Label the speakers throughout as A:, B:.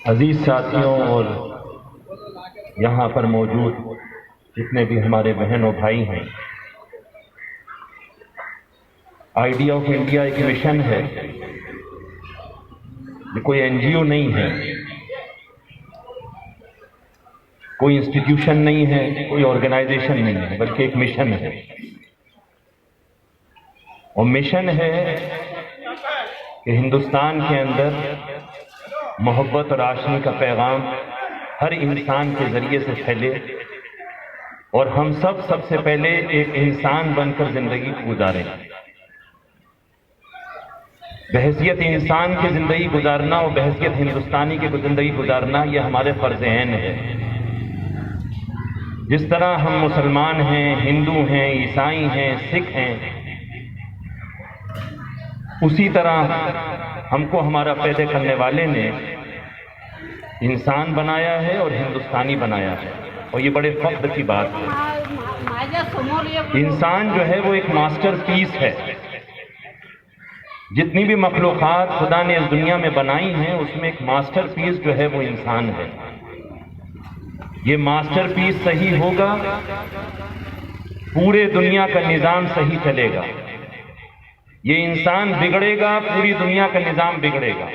A: عزیز ساتھیوں اور یہاں پر موجود جتنے بھی ہمارے بہن و بھائی ہیں، آئیڈیا آف انڈیا ایک مشن ہے، یہ کوئی این جی او نہیں ہے، کوئی انسٹیٹیوشن نہیں ہے، کوئی آرگنائزیشن نہیں ہے، بلکہ ایک مشن ہے۔ اور مشن ہے کہ ہندوستان کے اندر محبت اور آشتی کا پیغام ہر انسان کے ذریعے سے پھیلے اور ہم سب سے پہلے ایک انسان بن کر زندگی کو گزاریں۔ بحیثیت انسان کی زندگی گزارنا اور بحیثیت ہندوستانی کی زندگی گزارنا یہ ہمارے فرض عین ہے۔ جس طرح ہم مسلمان ہیں، ہندو ہیں، عیسائی ہیں، سکھ ہیں، اسی طرح ہم کو ہمارا پیدا کرنے والے نے انسان بنایا ہے اور ہندوستانی بنایا ہے، اور یہ بڑے فخر کی بات ہے۔ انسان جو ہے وہ ایک ماسٹر پیس ہے۔ جتنی بھی مخلوقات خدا نے اس دنیا میں بنائی ہیں، اس میں ایک ماسٹر پیس جو ہے وہ انسان ہے۔ یہ ماسٹر پیس صحیح ہوگا، پورے دنیا کا نظام صحیح چلے گا۔ یہ انسان بگڑے گا، پوری دنیا کا نظام بگڑے گا۔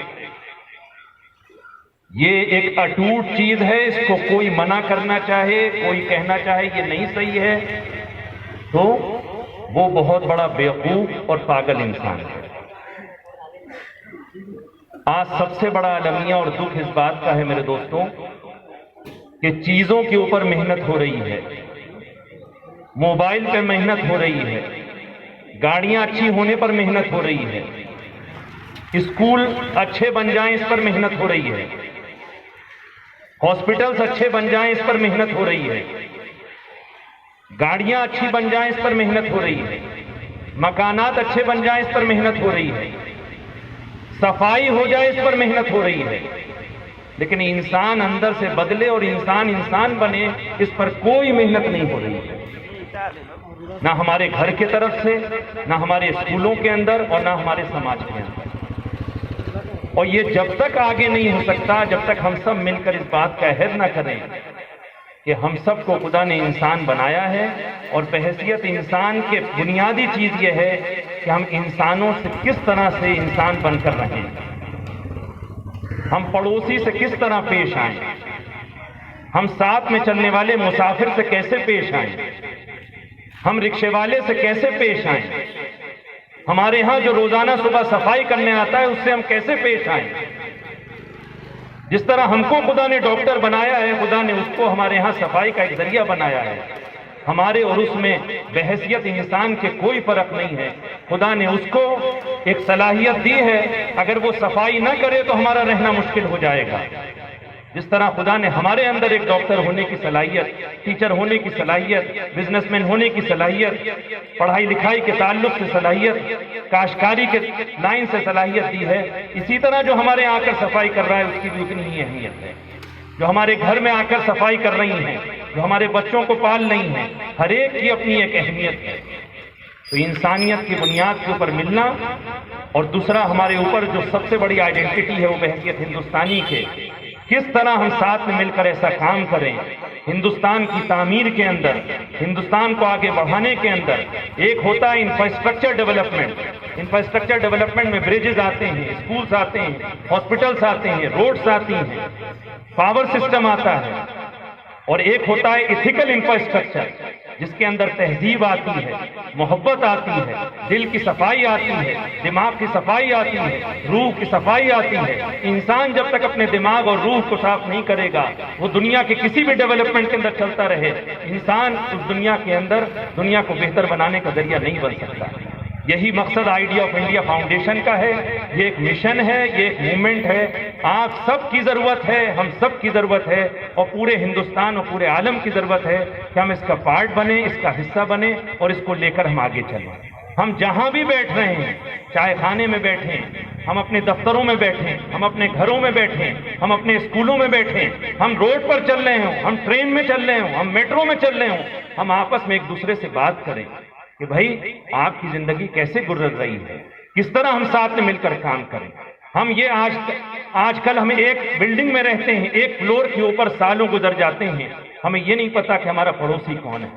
A: یہ ایک اٹوٹ چیز ہے، اس کو کوئی منع کرنا چاہے، کوئی کہنا چاہے یہ نہیں صحیح ہے، تو وہ بہت بڑا بیوقوف اور پاگل انسان ہے۔ آج سب سے بڑا المیہ اور دکھ اس بات کا ہے میرے دوستوں کہ چیزوں کے اوپر محنت ہو رہی ہے، موبائل پہ محنت ہو رہی ہے، گاڑیاں اچھی ہونے پر محنت ہو رہی ہے، اسکول اچھے بن جائیں اس پر محنت ہو رہی ہے، ہاسپٹلز اچھے بن جائیں اس پر محنت ہو رہی ہے، گاڑیاں اچھی بن جائیں اس پر محنت ہو رہی ہے، مکانات اچھے بن جائیں اس پر محنت ہو رہی ہے، صفائی ہو جائے اس پر محنت ہو رہی ہے، لیکن انسان اندر سے بدلے اور انسان بنے اس پر کوئی محنت نہیں ہو رہی ہے، نہ ہمارے گھر کی طرف سے، نہ ہمارے اسکولوں کے اندر، اور نہ ہمارے سماج کے اندر۔ اور یہ جب تک آگے نہیں ہو سکتا جب تک ہم سب مل کر اس بات کا عہد نہ کریں کہ ہم سب کو خدا نے انسان بنایا ہے، اور بحیثیت انسان کے بنیادی چیز یہ ہے کہ ہم انسانوں سے کس طرح سے انسان بن کر رہیں، ہم پڑوسی سے کس طرح پیش آئیں، ہم ساتھ میں چلنے والے مسافر سے کیسے پیش آئیں، ہم رکشے والے سے کیسے پیش آئیں، ہمارے ہاں جو روزانہ صبح صفائی کرنے آتا ہے اس سے ہم کیسے پیش آئیں۔ جس طرح ہم کو خدا نے ڈاکٹر بنایا ہے، خدا نے اس کو ہمارے ہاں صفائی کا ایک ذریعہ بنایا ہے۔ ہمارے اور اس میں بحیثیت انسان کے کوئی فرق نہیں ہے۔ خدا نے اس کو ایک صلاحیت دی ہے، اگر وہ صفائی نہ کرے تو ہمارا رہنا مشکل ہو جائے گا۔ جس طرح خدا نے ہمارے اندر ایک ڈاکٹر ہونے کی صلاحیت، ٹیچر ہونے کی صلاحیت، بزنس مین ہونے کی صلاحیت، پڑھائی لکھائی کے تعلق سے صلاحیت، کاشتکاری کے لائن سے صلاحیت دی ہے، اسی طرح جو ہمارے یہاں آ کر صفائی کر رہا ہے اس کی بھی اتنی ہی اہمیت ہے۔ جو ہمارے گھر میں آ کر صفائی کر رہی ہیں، جو ہمارے بچوں کو پال رہی ہیں، ہر ایک کی اپنی ایک اہمیت ہے۔ تو انسانیت کی بنیاد کے اوپر ملنا، اور دوسرا ہمارے اوپر جو سب سے بڑی آئیڈینٹی ہے وہ بحیثیت ہندوستانی کے، کس طرح ہم ساتھ میں مل کر ایسا کام کریں ہندوستان کی تعمیر کے اندر، ہندوستان کو آگے بڑھانے کے اندر۔ ایک ہوتا ہے انفراسٹرکچر ڈیولپمنٹ، انفراسٹرکچر ڈیولپمنٹ میں بریجز آتے ہیں، اسکولز آتے ہیں، ہاسپٹلز آتے ہیں، روڈز آتی ہیں، پاور سسٹم آتا ہے، اور ایک ہوتا ہے ایتھیکل انفراسٹرکچر جس کے اندر تہذیب آتی ہے، محبت آتی ہے، دل کی صفائی آتی ہے، دماغ کی صفائی آتی ہے، روح کی صفائی آتی ہے۔ انسان جب تک اپنے دماغ اور روح کو صاف نہیں کرے گا، وہ دنیا کے کسی بھی ڈیولپمنٹ کے اندر چلتا رہے، انسان اس دنیا کے اندر دنیا کو بہتر بنانے کا ذریعہ نہیں بن سکتا۔ یہی مقصد آئیڈیا آف انڈیا فاؤنڈیشن کا ہے۔ یہ ایک مشن ہے، یہ ایک موومنٹ ہے۔ آپ سب کی ضرورت ہے، ہم سب کی ضرورت ہے، اور پورے ہندوستان اور پورے عالم کی ضرورت ہے کہ ہم اس کا پارٹ بنیں، اس کا حصہ بنیں، اور اس کو لے کر ہم آگے چلیں۔ ہم جہاں بھی بیٹھ رہے ہیں، چائے خانے میں بیٹھیں، ہم اپنے دفتروں میں بیٹھیں، ہم اپنے گھروں میں بیٹھیں، ہم اپنے اسکولوں میں بیٹھیں، ہم روڈ پر چل رہے ہوں، ہم ٹرین میں چل رہے ہوں، ہم میٹرو میں چل رہے ہوں، ہم آپس میں ایک دوسرے سے بات کریں کہ بھائی آپ کی زندگی کیسے گزر رہی ہے، کس طرح ہم ساتھ میں مل کر کام کریں۔ ہم یہ آج کل ہم ایک بلڈنگ میں رہتے ہیں، ایک فلور کے اوپر سالوں گزر جاتے ہیں، ہمیں یہ نہیں پتا کہ ہمارا پڑوسی کون ہے،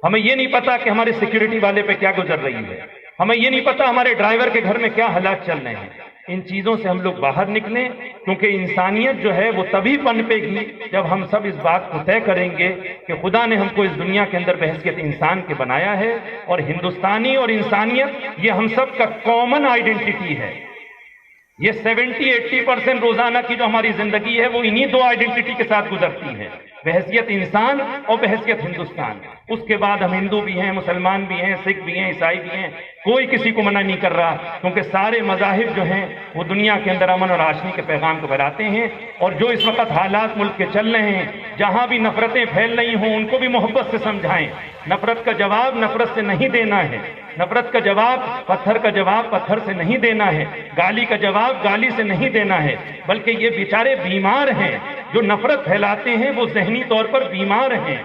A: ہمیں یہ نہیں پتا کہ ہمارے سیکیورٹی والے پہ کیا گزر رہی ہے، ہمیں یہ نہیں پتا ہمارے ڈرائیور کے گھر میں کیا حالات چل رہے ہیں۔ ان چیزوں سے ہم لوگ باہر نکلیں، کیونکہ انسانیت جو ہے وہ تبھی پنپے گی جب ہم سب اس بات کو طے کریں گے کہ خدا نے ہم کو اس دنیا کے اندر بحیثیت انسان کے بنایا ہے، اور ہندوستانی اور انسانیت یہ ہم سب کا کامن آئیڈینٹی ہے۔ یہ 70-80% روزانہ کی جو ہماری زندگی ہے وہ انہی دو آئیڈینٹی کے ساتھ گزرتی ہے، بحیثیت انسان اور بحیثیت ہندوستان۔ اس کے بعد ہم ہندو بھی ہیں، مسلمان بھی ہیں، سکھ بھی ہیں، عیسائی بھی ہیں، کوئی کسی کو منع نہیں کر رہا، کیونکہ سارے مذاہب جو ہیں وہ دنیا کے اندر امن اور آشتی کے پیغام کو پھیلاتے ہیں۔ اور جو اس وقت حالات ملک کے چل رہے ہیں، جہاں بھی نفرتیں پھیل رہی ہوں ان کو بھی محبت سے سمجھائیں۔ نفرت کا جواب نفرت سے نہیں دینا ہے، نفرت کا جواب پتھر کا جواب پتھر سے نہیں دینا ہے، گالی کا جواب گالی سے نہیں دینا ہے، بلکہ یہ بیچارے بیمار ہیں جو نفرت پھیلاتے ہیں، وہ ذہنی طور پر بیمار ہیں۔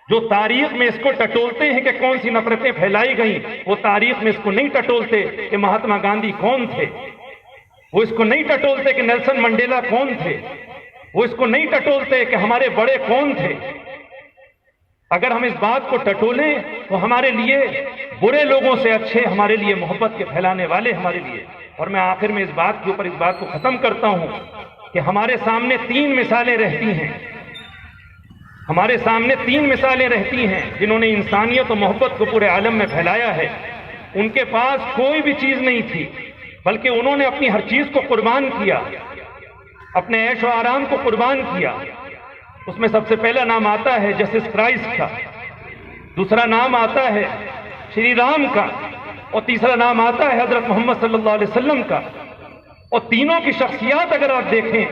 A: جو تاریخ میں اس کو ٹٹولتے ہیں کہ کون سی نفرتیں پھیلائی گئیں، وہ تاریخ میں اس کو نہیں ٹٹولتے کہ مہاتما گاندھی کون تھے، وہ اس کو نہیں ٹٹولتے کہ نیلسن منڈیلا کون تھے، وہ اس کو نہیں ٹٹولتے کہ ہمارے بڑے کون تھے۔ اگر ہم اس بات کو ٹٹولیں تو ہمارے لیے برے لوگوں سے اچھے ہمارے لیے محبت کے پھیلانے والے ہمارے لیے۔ اور میں آخر میں اس بات کو ختم کرتا ہوں کہ ہمارے سامنے 3 مثالیں رہتی ہیں، ہمارے سامنے 3 مثالیں رہتی ہیں جنہوں نے انسانیت و محبت کو پورے عالم میں پھیلایا ہے۔ ان کے پاس کوئی بھی چیز نہیں تھی، بلکہ انہوں نے اپنی ہر چیز کو قربان کیا، اپنے عیش و آرام کو قربان کیا۔ اس میں سب سے پہلا نام آتا ہے جسٹس کرائسٹ کا، دوسرا نام آتا ہے شری رام کا، اور تیسرا نام آتا ہے حضرت محمد صلی اللہ علیہ وسلم کا۔ اور تینوں کی شخصیات اگر آپ دیکھیں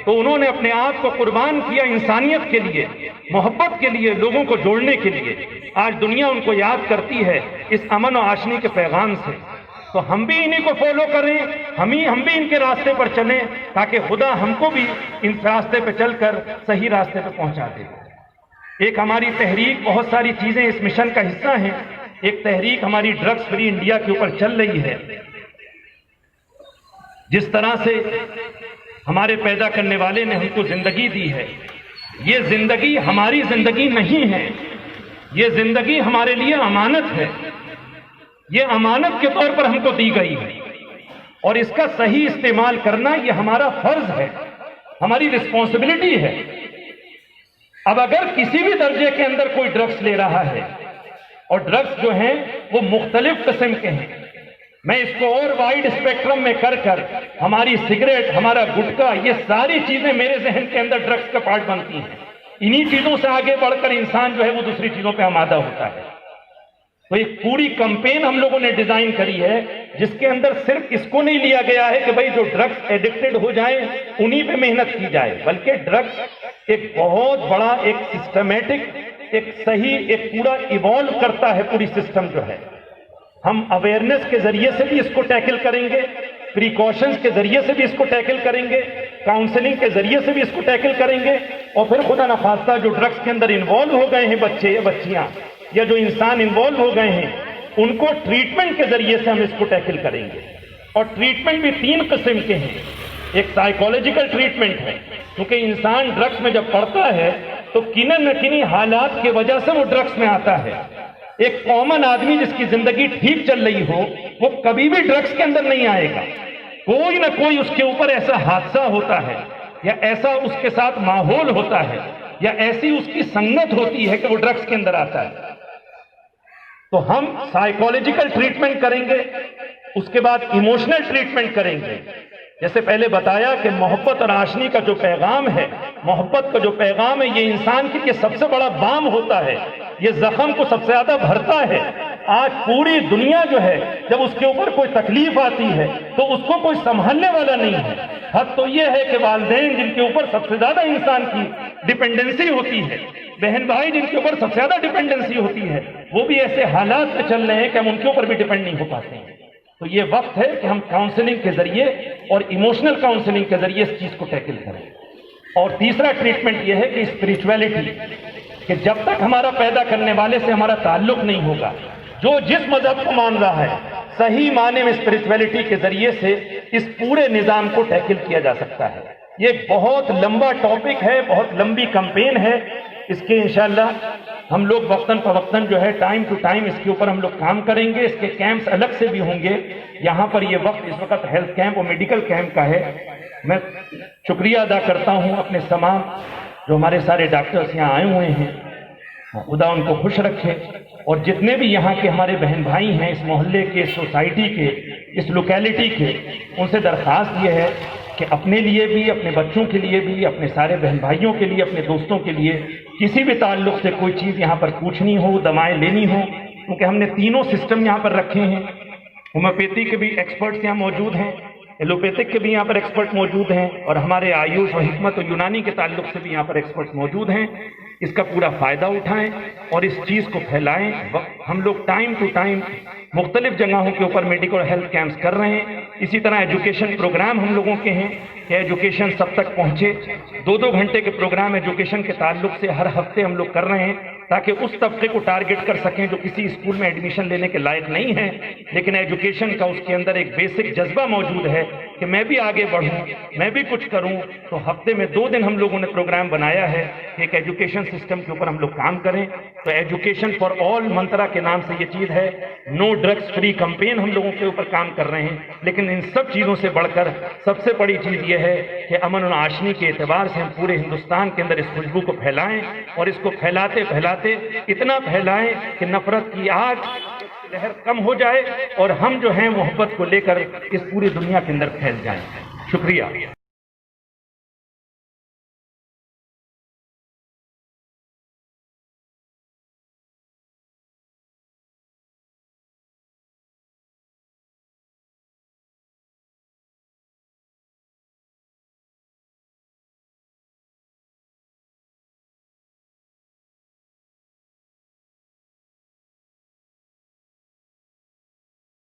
A: تو انہوں نے اپنے آپ کو قربان کیا انسانیت کے لیے، محبت کے لیے، لوگوں کو جوڑنے کے لیے۔ آج دنیا ان کو یاد کرتی ہے اس امن و آشتی کے پیغام سے۔ تو ہم بھی انہی کو فالو کریں، ہم بھی ان کے راستے پر چلیں، تاکہ خدا ہم کو بھی ان راستے پہ چل کر صحیح راستے پہ پہنچا دے۔ ایک ہماری تحریک، بہت ساری چیزیں اس مشن کا حصہ ہیں۔ ایک تحریک ہماری ڈرگس فری انڈیا کے اوپر چل رہی ہے۔ جس طرح سے ہمارے پیدا کرنے والے نے ہم کو زندگی دی ہے، یہ زندگی ہماری زندگی نہیں ہے، یہ زندگی ہمارے لیے امانت ہے، یہ امانت کے طور پر ہم کو دی گئی ہے، اور اس کا صحیح استعمال کرنا یہ ہمارا فرض ہے، ہماری رسپانسبلٹی ہے۔ اب اگر کسی بھی درجے کے اندر کوئی ڈرگس لے رہا ہے، اور ڈرگس جو ہیں وہ مختلف قسم کے ہیں، میں اس کو اور وائڈ اسپیکٹرم میں کر ہماری سگریٹ، ہمارا گٹکا، یہ ساری چیزیں میرے ذہن کے اندر ڈرگس کا پارٹ بنتی ہیں۔ انہی چیزوں سے آگے بڑھ کر انسان جو ہے وہ دوسری چیزوں پہ آمادہ ہوتا ہے۔ تو ایک پوری کمپین ہم لوگوں نے ڈیزائن کری ہے، جس کے اندر صرف اس کو نہیں لیا گیا ہے کہ بھئی جو ڈرگس ایڈکٹڈ ہو جائیں انہی پہ محنت کی جائے، بلکہ ڈرگس ایک بہت بڑا ایک سسٹمیٹک، ایک صحیح، ایک پورا ایوالو کرتا ہے پوری سسٹم جو ہے۔ ہم اویئرنیس کے ذریعے سے بھی اس کو ٹیکل کریں گے، پریکاشنز کے ذریعے سے بھی اس کو ٹیکل کریں گے، کاؤنسلنگ کے ذریعے سے بھی اس کو ٹیکل کریں گے، اور پھر خدا نخواستہ جو ڈرگس کے اندر انوالو ہو گئے ہیں بچے یا بچیاں، یا جو انسان انوالو ہو گئے ہیں، ان کو ٹریٹمنٹ کے ذریعے سے ہم اس کو ٹیکل کریں گے۔ اور ٹریٹمنٹ بھی 3 قسم کے ہیں۔ ایک سائیکولوجیکل ٹریٹمنٹ ہے، کیونکہ انسان ڈرگس میں جب پڑتا ہے تو کنن نہ کنی حالات کی وجہ سے وہ ڈرگس میں آتا ہے۔ ایک کامن آدمی جس کی زندگی ٹھیک چل رہی ہو، وہ کبھی بھی ڈرگس کے اندر نہیں آئے گا۔ کوئی نہ کوئی اس کے اوپر ایسا حادثہ ہوتا ہے، یا ایسا اس کے ساتھ ماحول ہوتا ہے، یا ایسی اس کی سنگت ہوتی ہے کہ وہ ڈرگس کے اندر آتا ہے۔ تو ہم سائیکولوجیکل ٹریٹمنٹ کریں گے، اس کے بعد ایموشنل ٹریٹمنٹ کریں گے۔ جیسے پہلے بتایا کہ محبت اور آشنی کا جو پیغام ہے، محبت کا جو پیغام ہے، یہ انسان کے لیے سب سے بڑا بام ہوتا ہے، یہ زخم کو سب سے زیادہ بھرتا ہے۔ آج پوری دنیا جو ہے جب اس کے اوپر کوئی تکلیف آتی ہے تو اس کو کوئی سنبھالنے والا نہیں ہے۔ حد تو یہ ہے کہ والدین جن کے اوپر سب سے زیادہ انسان کی ڈپینڈنسی ہوتی ہے، بہن بھائی جن کے اوپر سب سے زیادہ ڈپینڈنسی ہوتی ہے، وہ بھی ایسے حالات میں چل رہے ہیں کہ ہم ان کے اوپر بھی ڈپینڈ نہیں ہو پاتے ہیں۔
B: تو یہ وقت ہے کہ ہم کاؤنسلنگ کے ذریعے اور ایموشنل کاؤنسلنگ کے ذریعے اس چیز کو ٹیکل کریں. اور تیسرا ٹریٹمنٹ یہ ہے کہ اسپرچویلٹی، کہ جب تک ہمارا پیدا کرنے والے سے ہمارا تعلق نہیں ہوگا، جو جس مذہب کو مان رہا ہے، صحیح معنی میں اسپرچویلٹی کے ذریعے سے اس پورے نظام کو ٹیکل کیا جا سکتا ہے. یہ بہت لمبا ٹاپک ہے، بہت لمبی کمپین ہے. اس کے انشاءاللہ ہم لوگ وقتاً فوقتاً جو ہے ٹائم ٹو ٹائم اس کے اوپر ہم لوگ کام کریں گے. اس کے کیمپس الگ سے بھی ہوں گے. یہاں پر یہ وقت اس وقت ہیلتھ کیمپ اور میڈیکل کیمپ کا ہے. میں شکریہ ادا کرتا ہوں اپنے تمام جو ہمارے سارے ڈاکٹرز یہاں آئے ہوئے ہیں، خدا ان کو خوش رکھے. اور جتنے بھی یہاں کے ہمارے بہن بھائی ہیں، اس محلے کے، اس سوسائٹی کے، اس لوکیلٹی کے، ان سے درخواست یہ ہے کہ اپنے لیے بھی، اپنے بچوں کے لیے بھی، اپنے سارے بہن بھائیوں کے لیے، اپنے دوستوں کے لیے کسی بھی تعلق سے کوئی چیز یہاں پر پوچھنی ہو، دوائیں لینی ہو، کیونکہ ہم نے تینوں سسٹم یہاں پر رکھے ہیں. ہومیوپیتھی کے بھی ایکسپرٹس یہاں موجود ہیں، ایلوپیتھک کے بھی یہاں پر ایکسپرٹ موجود ہیں، اور ہمارے آیوش و حکمت و یونانی کے تعلق سے بھی یہاں پر ایکسپرٹس موجود ہیں. اس کا پورا فائدہ اٹھائیں اور اس چیز کو پھیلائیں. ہم لوگ ٹائم ٹو ٹائم مختلف جگہوں کے اوپر میڈیکل ہیلتھ کیمپس کر رہے ہیں. اسی طرح ایجوکیشن پروگرام ہم لوگوں کے ہیں کہ ایجوکیشن سب تک پہنچے. 2 گھنٹے کے پروگرام ایجوکیشن کے تعلق سے ہر ہفتے ہم لوگ کر رہے ہیں، تاکہ اس طبقے کو ٹارگٹ کر سکیں جو کسی اسکول میں ایڈمیشن لینے کے لائق نہیں ہے، لیکن ایجوکیشن کا اس کے اندر ایک بیسک جذبہ موجود ہے کہ میں بھی آگے بڑھوں، میں بھی کچھ کروں. تو ہفتے میں 2 دن ہم لوگوں نے پروگرام بنایا ہے کہ ایک ایجوکیشن سسٹم کے اوپر ہم لوگ کام کریں. تو ایجوکیشن فار آل منترا کے نام سے یہ چیز ہے. نو ڈرگس فری کمپین ہم لوگوں کے اوپر کام کر رہے ہیں. لیکن ان سب چیزوں سے بڑھ کر سب سے بڑی چیز یہ ہے کہ امن و آشنی کے اعتبار سے ہم پورے ہندوستان کے اندر اس خوشبو کو پھیلائیں، اور اس کو پھیلاتے پھیلاتے اتنا پھیلائیں کہ نفرت کی آگ لہر کم ہو جائے اور ہم جو ہیں محبت کو لے کر اس پوری دنیا کے اندر پھیل جائیں. شکریہ.